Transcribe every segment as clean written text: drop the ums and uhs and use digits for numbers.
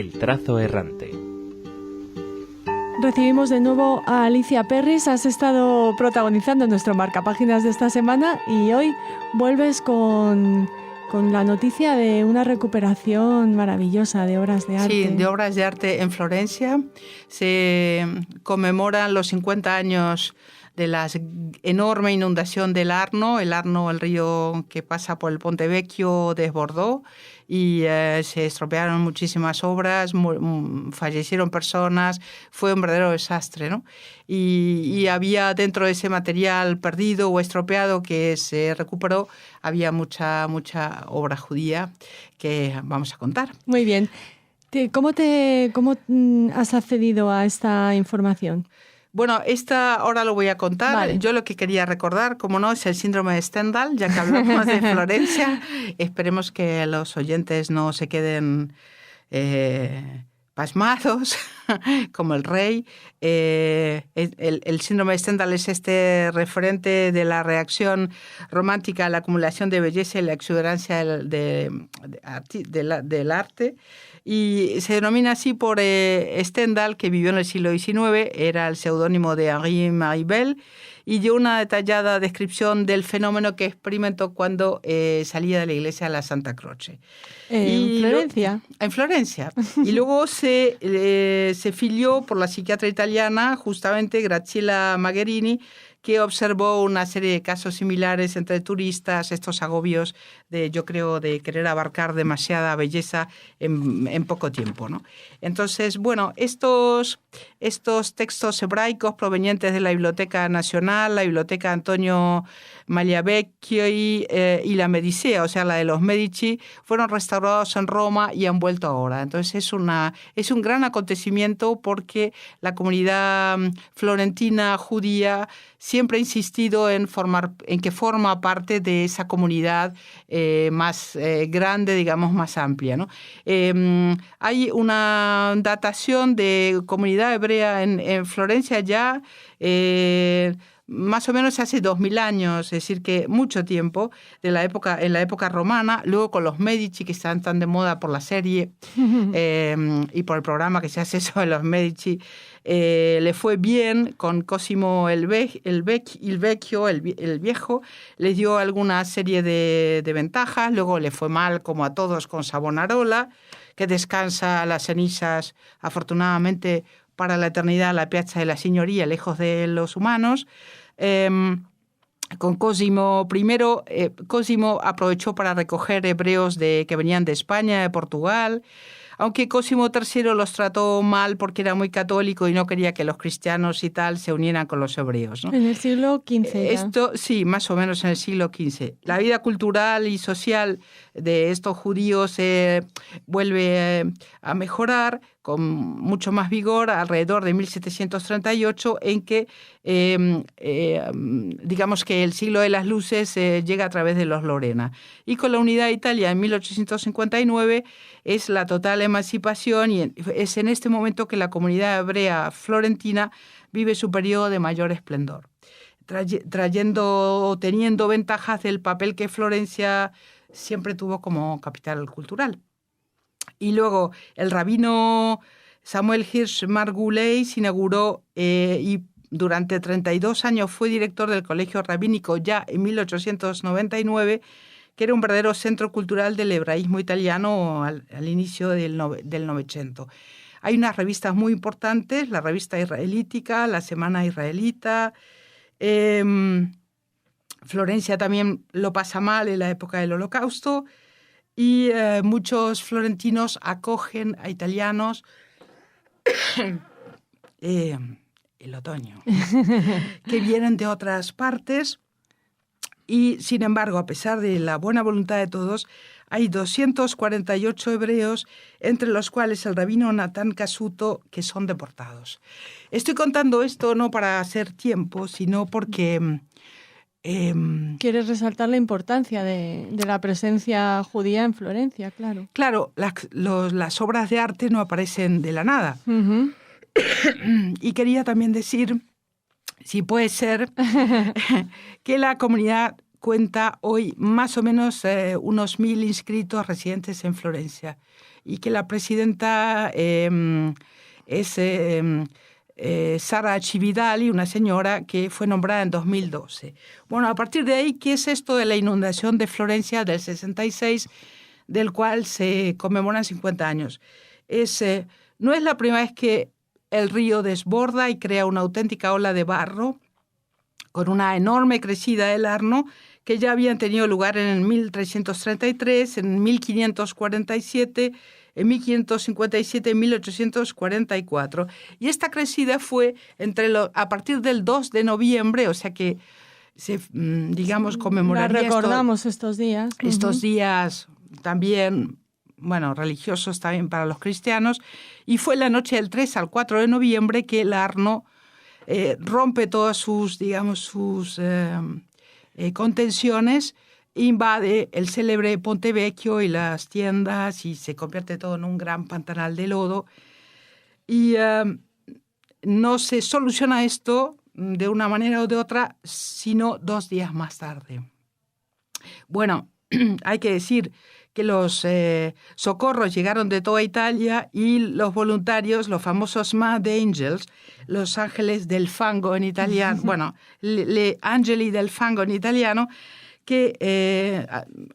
El trazo errante. Recibimos de nuevo a Alicia Perris. Has estado protagonizando nuestro marcapáginas de esta semana y hoy vuelves con la noticia de una recuperación maravillosa de obras de arte. Sí, de obras de arte en Florencia. Se conmemoran los 50 años de la enorme inundación del Arno. El Arno, el río que pasa por el Ponte Vecchio, desbordó y se estropearon muchísimas obras, fallecieron personas, fue un verdadero desastre, ¿no? Y había dentro de ese material perdido o estropeado que se recuperó, había mucha obra judía que vamos a contar. Muy bien. ¿Cómo has accedido a esta información? Bueno, ahora lo voy a contar. Vale. Yo lo que quería recordar, como no, es el síndrome de Stendhal, ya que hablamos de Florencia. Esperemos que los oyentes no se queden pasmados, como el rey. El síndrome de Stendhal es este referente de la reacción romántica a la acumulación de belleza y la exuberancia del arte. Y se denomina así por Stendhal, que vivió en el siglo XIX, era el seudónimo de Henri Maribel, y dio una detallada descripción del fenómeno que experimentó cuando salía de la iglesia de la Santa Croce. ¿En Florencia? En Florencia. Y luego se filió por la psiquiatra italiana, justamente Graciela Magherini, que observó una serie de casos similares entre turistas, estos agobios de querer abarcar demasiada belleza en poco tiempo, ¿no? Entonces, bueno, estos textos hebraicos provenientes de la Biblioteca Nacional, la Biblioteca Antonio Magliavecchio y la Medicea, o sea, la de los Medici, fueron restaurados en Roma y han vuelto ahora. Entonces es un gran acontecimiento porque la comunidad florentina judía siempre ha insistido en que forma parte de esa comunidad más grande, digamos, más amplia, ¿no? Hay una datación de comunidad hebrea en Florencia ya más o menos hace 2000 años, es decir, que mucho tiempo, en la época romana, luego con los Medici, que están tan de moda por la serie y por el programa que se hace sobre los Medici, le fue bien con Cosimo el Viejo, les dio alguna serie de ventajas, luego le fue mal, como a todos, con Savonarola, que descansa las cenizas, afortunadamente, para la eternidad, la Piazza de la Signoria, lejos de los humanos. Con Cosimo I, Cosimo aprovechó para recoger hebreos que venían de España, de Portugal, aunque Cosimo III los trató mal porque era muy católico y no quería que los cristianos y tal se unieran con los hebreos, ¿no? En el siglo XV. Sí, más o menos en el siglo XV. La vida cultural y social de estos judíos vuelve a mejorar con mucho más vigor alrededor de 1738, en que digamos que el siglo de las luces llega a través de los Lorena. Y con la unidad de Italia en 1859 es la total emancipación y es en este momento que la comunidad hebrea florentina vive su periodo de mayor esplendor, teniendo ventajas del papel que Florencia siempre tuvo como capital cultural. Y luego el rabino Samuel Hirsch Margulies inauguró y durante 32 años fue director del Colegio Rabínico ya en 1899, que era un verdadero centro cultural del hebraísmo italiano al inicio del Novecento. Hay unas revistas muy importantes, la Revista Israelítica, la Semana Israelita. Florencia también lo pasa mal en la época del Holocausto. Y muchos florentinos acogen a italianos el otoño, que vienen de otras partes. Y, sin embargo, a pesar de la buena voluntad de todos, hay 248 hebreos, entre los cuales el rabino Natán Casuto, que son deportados. Estoy contando esto no para hacer tiempo, sino porque Quieres resaltar la importancia de la presencia judía en Florencia, claro. Claro, las obras de arte no aparecen de la nada. Uh-huh. Y quería también decir, si puede ser, que la comunidad cuenta hoy más o menos unos 1000 inscritos residentes en Florencia. y que la presidenta es Sara Cividali, una señora que fue nombrada en 2012. Bueno, a partir de ahí, ¿qué es esto de la inundación de Florencia del 66, del cual se conmemoran 50 años? No es la primera vez que el río desborda y crea una auténtica ola de barro con una enorme crecida del Arno, que ya habían tenido lugar en el 1333, en 1547, en 1557 y 1844. Y esta crecida fue a partir del 2 de noviembre, o sea que digamos, conmemoraría... La recordamos estos días. Estos días también, bueno, religiosos también para los cristianos. Y fue la noche del 3 al 4 de noviembre que el Arno rompe todas sus, digamos, sus contenciones, invade el célebre Ponte Vecchio y las tiendas y se convierte todo en un gran pantanal de lodo. Y no se soluciona esto de una manera o de otra, sino 2 días más tarde. Bueno, hay que decir que los socorros llegaron de toda Italia y los voluntarios, los famosos Mad Angels, los ángeles del fango en italiano, bueno, le angeli del fango en italiano, que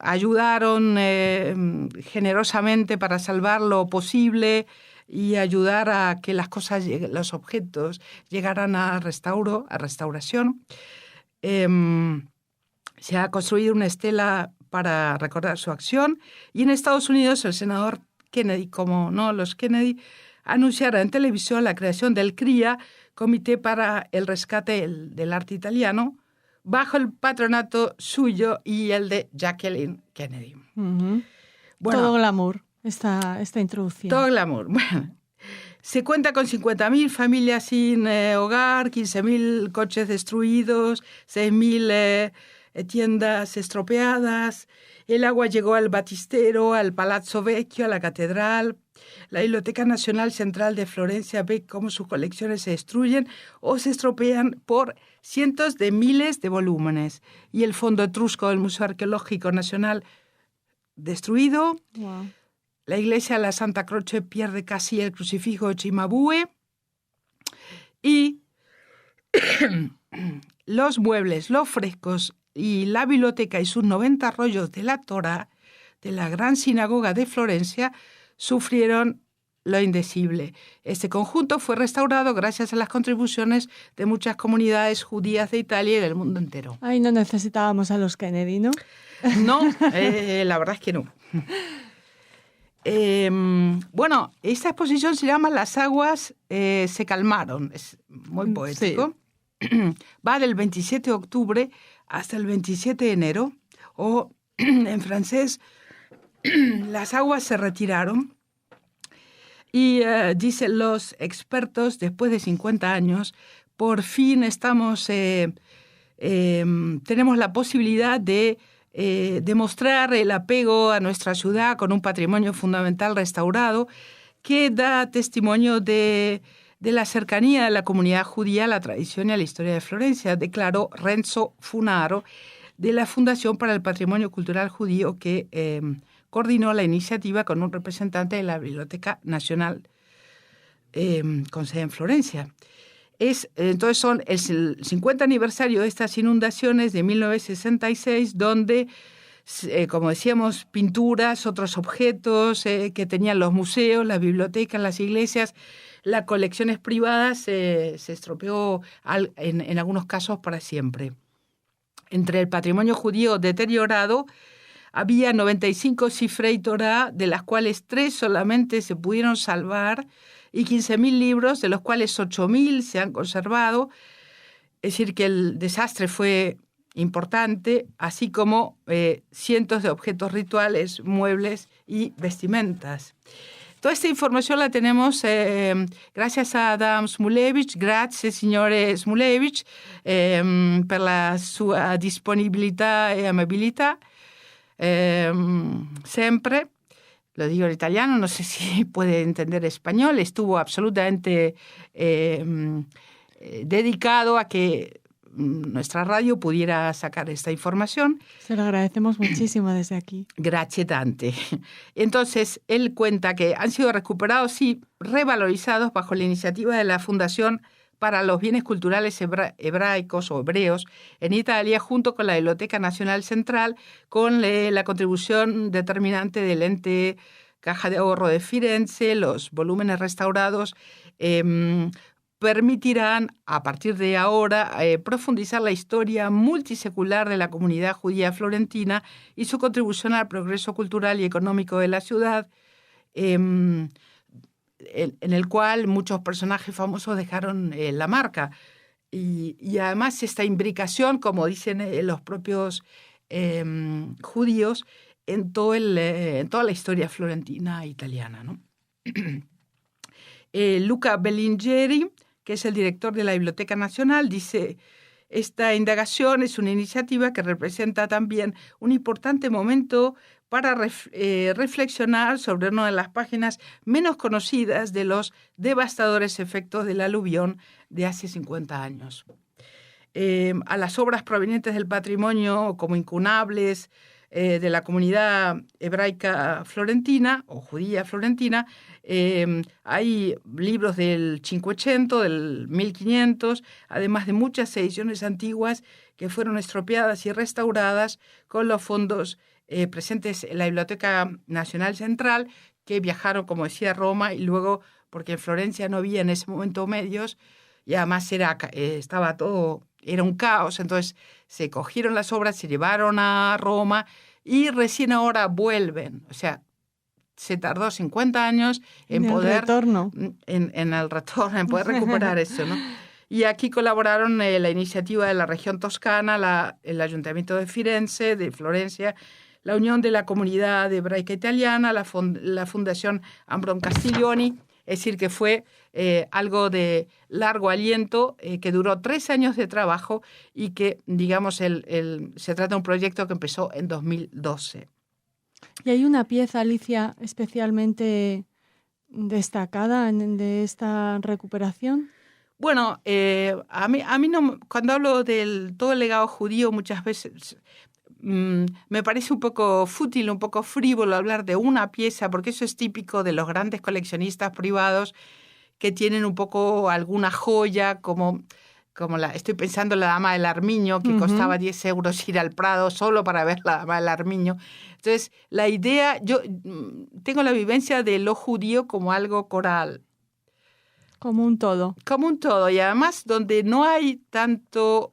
ayudaron generosamente para salvar lo posible y ayudar a que las cosas, los objetos llegaran a restauración. Se ha construido una estela para recordar su acción, y en Estados Unidos el senador Kennedy, como no los Kennedy, anunciará en televisión la creación del CRIA, Comité para el Rescate del Arte Italiano, bajo el patronato suyo y el de Jacqueline Kennedy. Uh-huh. Bueno, todo glamour, esta introducción. Todo glamour. Bueno, se cuenta con 50.000 familias sin hogar, 15.000 coches destruidos, 6.000 tiendas estropeadas. El agua llegó al Batistero, al Palazzo Vecchio, a la catedral. La Biblioteca Nacional Central de Florencia ve cómo sus colecciones se destruyen o se estropean por cientos de miles de volúmenes. Y el Fondo Etrusco del Museo Arqueológico Nacional destruido. Wow. La iglesia de la Santa Croce pierde casi el crucifijo de Cimabue. Y los muebles, los frescos y la biblioteca y sus 90 rollos de la Torá de la gran sinagoga de Florencia sufrieron lo indecible. Este conjunto fue restaurado gracias a las contribuciones de muchas comunidades judías de Italia y del mundo entero. Ay, no necesitábamos a los Kennedy, ¿no? No, la verdad es que no. Bueno, esta exposición se llama Las aguas se calmaron. Es muy poético. Sí. Va del 27 de octubre hasta el 27 de enero, o en francés, las aguas se retiraron. Y dicen los expertos, después de 50 años, por fin tenemos la posibilidad de demostrar el apego a nuestra ciudad con un patrimonio fundamental restaurado que da testimonio de la cercanía de la comunidad judía a la tradición y a la historia de Florencia, declaró Renzo Funaro, de la Fundación para el Patrimonio Cultural Judío, que coordinó la iniciativa con un representante de la Biblioteca Nacional con sede en Florencia. Entonces son el 50 aniversario de estas inundaciones de 1966, donde, como decíamos, pinturas, otros objetos que tenían los museos, las bibliotecas, las iglesias, las colecciones privadas se estropeó en algunos casos para siempre. Entre el patrimonio judío deteriorado había 95 Sifrei Torah, de las cuales 3 solamente se pudieron salvar, y 15.000 libros, de los cuales 8.000 se han conservado. Es decir, que el desastre fue importante, así como cientos de objetos rituales, muebles y vestimentas. Toda esta información la tenemos gracias a Adam Smulevich. Grazie, signore Smulevich, per la sua disponibilità e amabilità. Sempre, lo digo en italiano, no sé si puede entender español, estuvo absolutamente dedicado a que nuestra radio pudiera sacar esta información. Se lo agradecemos muchísimo desde aquí. Grazie tante. Entonces, él cuenta que han sido recuperados y revalorizados bajo la iniciativa de la Fundación para los Bienes Culturales Hebraicos o Hebreos en Italia, junto con la Biblioteca Nacional Central, con la contribución determinante del ente Caja de Ahorro de Firenze. Los volúmenes restaurados permitirán, a partir de ahora, profundizar la historia multisecular de la comunidad judía florentina y su contribución al progreso cultural y económico de la ciudad, en el cual muchos personajes famosos dejaron la marca. Y además esta imbricación, como dicen los propios judíos, en toda la historia florentina e italiana, ¿no? Luca Bellingeri, que es el director de la Biblioteca Nacional, dice: esta indagación es una iniciativa que representa también un importante momento para reflexionar sobre una de las páginas menos conocidas de los devastadores efectos del aluvión de hace 50 años. A las obras provenientes del patrimonio como incunables de la comunidad hebraica florentina o judía florentina, hay libros del 500, del 1500, además de muchas ediciones antiguas que fueron estropeadas y restauradas con los fondos presentes en la Biblioteca Nacional Central, que viajaron, como decía, a Roma, y luego, porque en Florencia no había en ese momento medios, y además estaba todo, era un caos, entonces se cogieron las obras, se llevaron a Roma y recién ahora vuelven. O sea, se tardó 50 años en poder... Retorno. En el retorno, en poder recuperar eso, ¿no? Y aquí colaboraron la iniciativa de la región toscana, el Ayuntamiento de Firenze, de Florencia, la Unión de la Comunidad Hebraica Italiana, la Fundación Ambron Castiglioni. Es decir, que fue algo de largo aliento, que duró 3 años de trabajo y que, digamos, se trata de un proyecto que empezó en 2012. ¿Y hay una pieza, Alicia, especialmente destacada de esta recuperación? Bueno, a mí no, cuando hablo del todo el legado judío, muchas veces me parece un poco fútil, un poco frívolo hablar de una pieza, porque eso es típico de los grandes coleccionistas privados que tienen un poco alguna joya, como estoy pensando en la Dama del Armiño, que costaba 10 euros ir al Prado solo para ver la Dama del Armiño. Entonces, la idea, yo tengo la vivencia de lo judío como algo coral. Como un todo. Como un todo, y además donde no hay tanto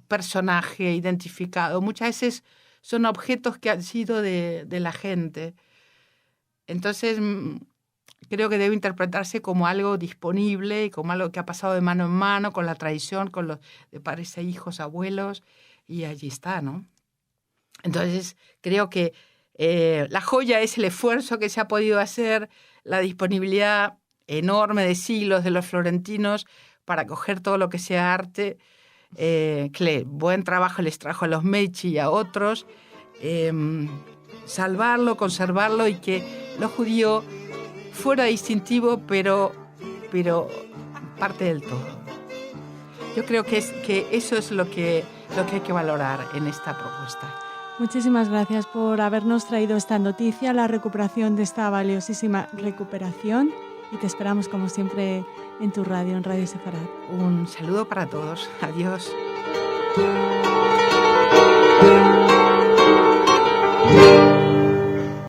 personaje identificado. Muchas veces son objetos que han sido de la gente. Entonces, creo que debe interpretarse como algo disponible y como algo que ha pasado de mano en mano con la tradición, con los de padres e hijos, abuelos, y allí está, ¿no? Entonces, creo que la joya es el esfuerzo que se ha podido hacer, la disponibilidad enorme de siglos de los florentinos para coger todo lo que sea arte, que buen trabajo les trajo a los Medici y a otros, salvarlo, conservarlo y que lo judío fuera distintivo, pero parte del todo. Yo creo que eso es lo que hay que valorar en esta propuesta. Muchísimas gracias por habernos traído esta noticia, la recuperación de esta valiosísima recuperación, y te esperamos como siempre en tu radio, en Radio Sefarad. Un saludo para todos. Adiós.